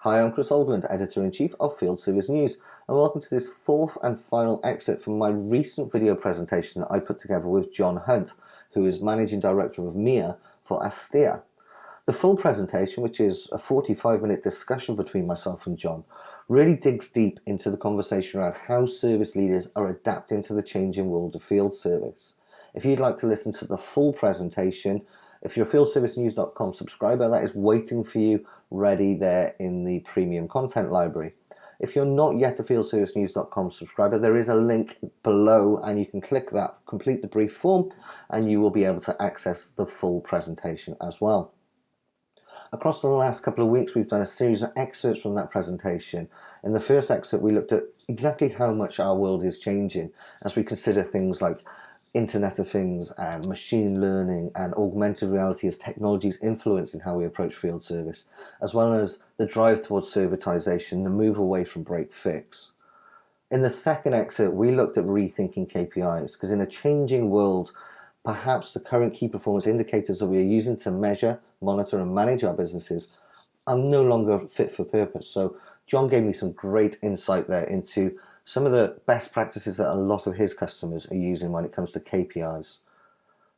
Hi, I'm Kris Oldland, Editor-in-Chief of Field Service News, and welcome to this fourth and final excerpt from my recent video presentation that I put together with John Hunt, who is Managing Director of MIA for Astea. The full presentation, which is a 45-minute discussion between myself and John, really digs deep into the conversation around how service leaders are adapting to the changing world of field service. If you'd like to listen to the full presentation, if you're a fieldservicenews.com subscriber, that is waiting for you ready there in the premium content library. If you're not yet a fieldservicenews.com subscriber, there is a link below and you can click that, complete the brief form, and you will be able to access the full presentation as well. Across the last couple of weeks, we've done a series of excerpts from that presentation. In the first excerpt, we looked at exactly how much our world is changing as we consider things like Internet of Things and machine learning and augmented reality as technologies influencing how we approach field service, as well as the drive towards servitization, the move away from break fix. In the second excerpt, we looked at rethinking KPIs, because in a changing world, perhaps the current key performance indicators that we are using to measure, monitor and manage our businesses are no longer fit for purpose. So John gave me some great insight there into some of the best practices that a lot of his customers are using when it comes to KPIs.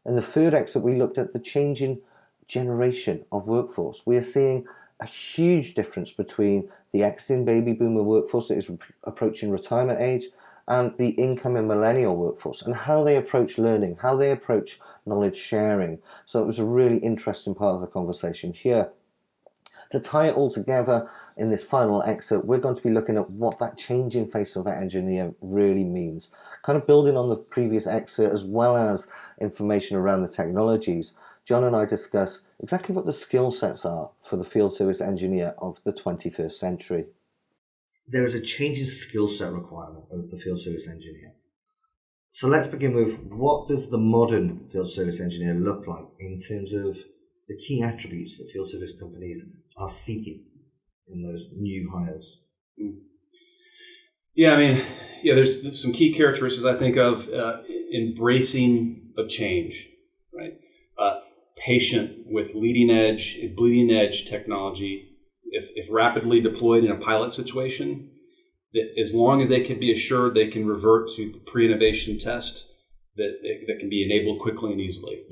In the third excerpt, we looked at the changing generation of workforce. We are seeing a huge difference between the exiting baby boomer workforce that is approaching retirement age and the incoming millennial workforce, and how they approach learning, how they approach knowledge sharing. So it was a really interesting part of the conversation here. To tie it all together in this final excerpt, we're going to be looking at what that changing face of that engineer really means. Kind of building on the previous excerpt as well as information around the technologies, John and I discuss exactly what the skill sets are for the field service engineer of the 21st century. There is a changing skill set requirement of the field service engineer. So let's begin with, what does the modern field service engineer look like in terms of the key attributes that field service companies are seeking in those new hires? There's some key characteristics I think of embracing of change, right? Patient with leading edge and bleeding edge technology. If rapidly deployed in a pilot situation, that as long as they can be assured they can revert to the pre-innovation test, that can be enabled quickly and easily.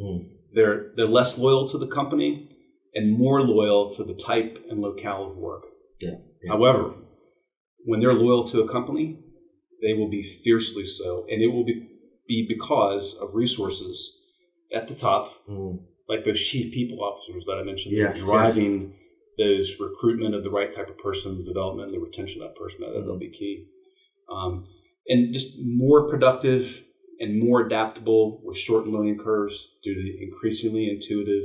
They're less loyal to the company and more loyal to the type and locale of work. However, when they're loyal to a company, they will be fiercely so, and it will be because of resources at the top, like those chief people officers that I mentioned, driving those recruitment of the right type of person, the development, the retention of that person, that'll be key. And just more productive and more adaptable with shortened learning curves due to the increasingly intuitive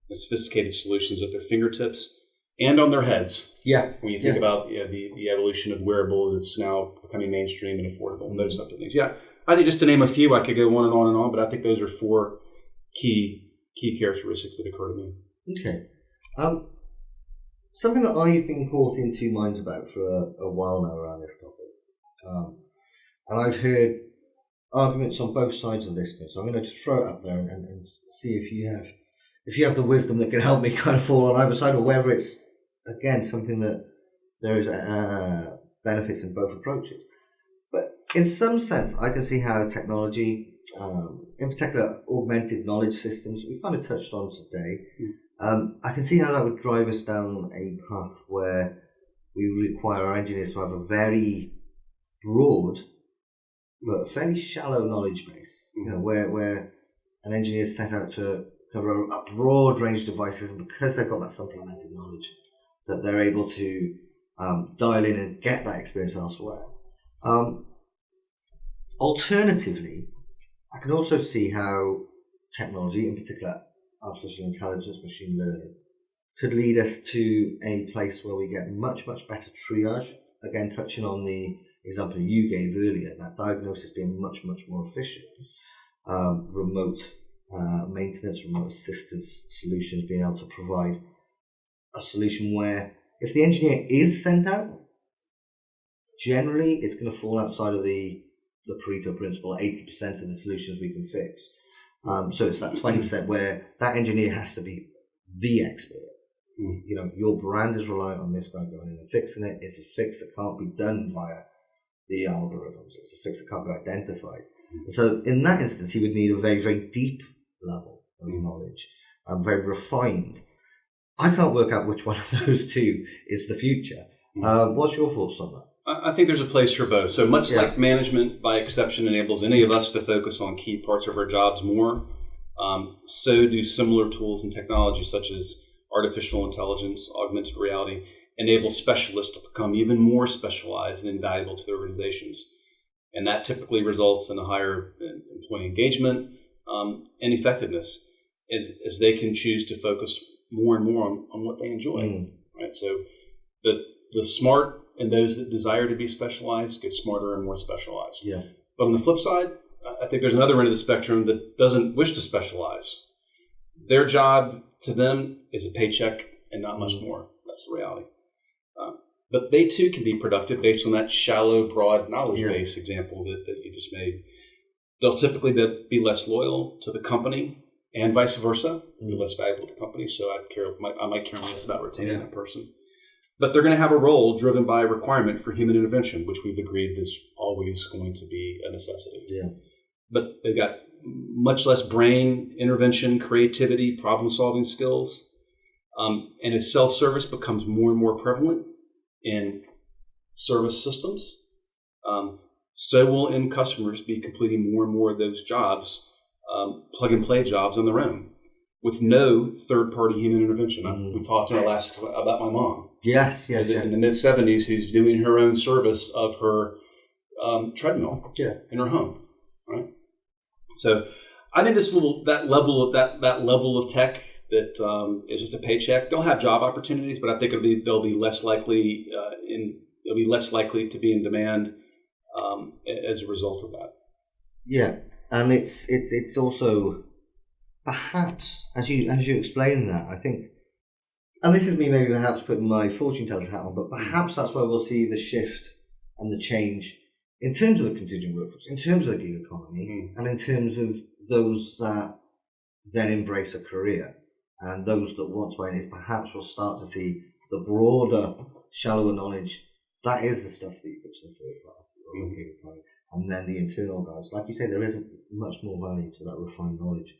and sophisticated solutions at their fingertips and on their heads. When you think about the evolution of wearables, it's now becoming mainstream and affordable and those types of things. I think just to name a few, I could go on and on and on, but I think those are four key characteristics that occur to me. Okay. Something that I've been caught in two minds about for a while now around this topic. And I've heard arguments on both sides of this, so I'm going to just throw it up there and see if you have the wisdom that can help me kind of fall on either side, or whether it's, again, something that there is benefits in both approaches. But in some sense, I can see how technology, in particular augmented knowledge systems, we kind of touched on today, I can see how that would drive us down a path where we require our engineers to have a very broad but fairly shallow knowledge base, where an engineer is set out to cover a broad range of devices, and because they've got that supplemented knowledge, that they're able to dial in and get that experience elsewhere. Alternatively, I can also see how technology, in particular artificial intelligence, machine learning, could lead us to a place where we get much, much better triage. Again, touching on the example you gave earlier, that diagnosis being much, much more efficient. Remote maintenance, remote assistance solutions, being able to provide a solution where if the engineer is sent out, generally it's going to fall outside of the Pareto principle, 80% of the solutions we can fix. So it's that 20% where that engineer has to be the expert. You know, your brand is reliant on this guy going in and fixing it. It's a fix that can't be done via the algorithms. It's a fix that can't be identified. So in that instance, he would need a very, very deep level of knowledge, very refined. I can't work out which one of those two is the future. What's your thoughts on that? I think there's a place for both. So much like management by exception enables any of us to focus on key parts of our jobs more, so do similar tools and technologies such as artificial intelligence, augmented reality, enable specialists to become even more specialized and invaluable to their organizations. And that typically results in a higher employee engagement and effectiveness, as they can choose to focus more and more on what they enjoy. Right. So the smart and those that desire to be specialized get smarter and more specialized. Yeah. But on the flip side, I think there's another end of the spectrum that doesn't wish to specialize. Their job to them is a paycheck and not much more. That's the reality. But they too can be productive based on that shallow, broad knowledge base example that you just made. They'll typically be less loyal to the company and vice versa, be less valuable to the company. So I might care less about retaining that person. But they're going to have a role driven by a requirement for human intervention, which we've agreed is always going to be a necessity. Yeah. But they've got much less brain intervention, creativity, problem-solving skills. And as self-service becomes more and more prevalent in service systems, so will end customers be completing more and more of those jobs, plug-and-play jobs on their own, with no third-party human intervention. We talked in our last about my mom. Yes. In the mid-70s, who's doing her own service of her treadmill in her home, right? So I think that level of tech that is just a paycheck. They'll have job opportunities, but I think they'll be less likely to be in demand as a result of that. Yeah, and it's also perhaps as you explain that, I think, and this is me maybe perhaps putting my fortune teller's hat on, but perhaps that's where we'll see the shift and the change in terms of the contingent workforce, in terms of the gig economy, and in terms of those that then embrace a career and those that want to earn is perhaps we'll start to see the broader, shallower knowledge. That is the stuff that you put to the third party or the gig economy. And then the internal guys. Like you say, there isn't much more value to that refined knowledge.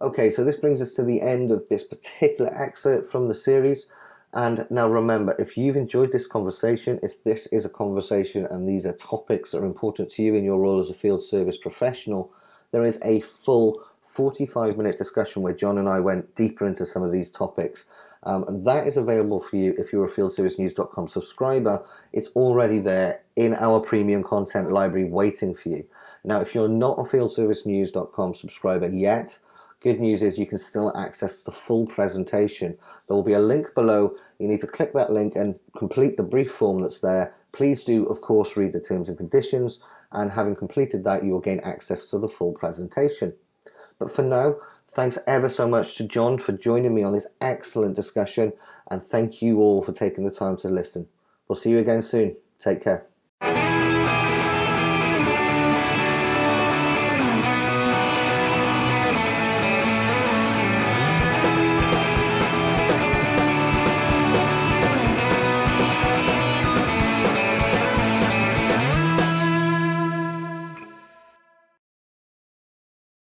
Okay, so this brings us to the end of this particular excerpt from the series. And now remember, if you've enjoyed this conversation, if this is a conversation and these are topics that are important to you in your role as a field service professional, there is a full 45-minute discussion where John and I went deeper into some of these topics. And that is available for you if you're a fieldservicenews.com subscriber. It's already there in our premium content library waiting for you. Now, if you're not a fieldservicenews.com subscriber yet, good news is you can still access the full presentation. There will be a link below. You need to click that link and complete the brief form that's there. Please do, of course, read the terms and conditions. And having completed that, you will gain access to the full presentation. But for now, thanks ever so much to John for joining me on this excellent discussion. And thank you all for taking the time to listen. We'll see you again soon. Take care.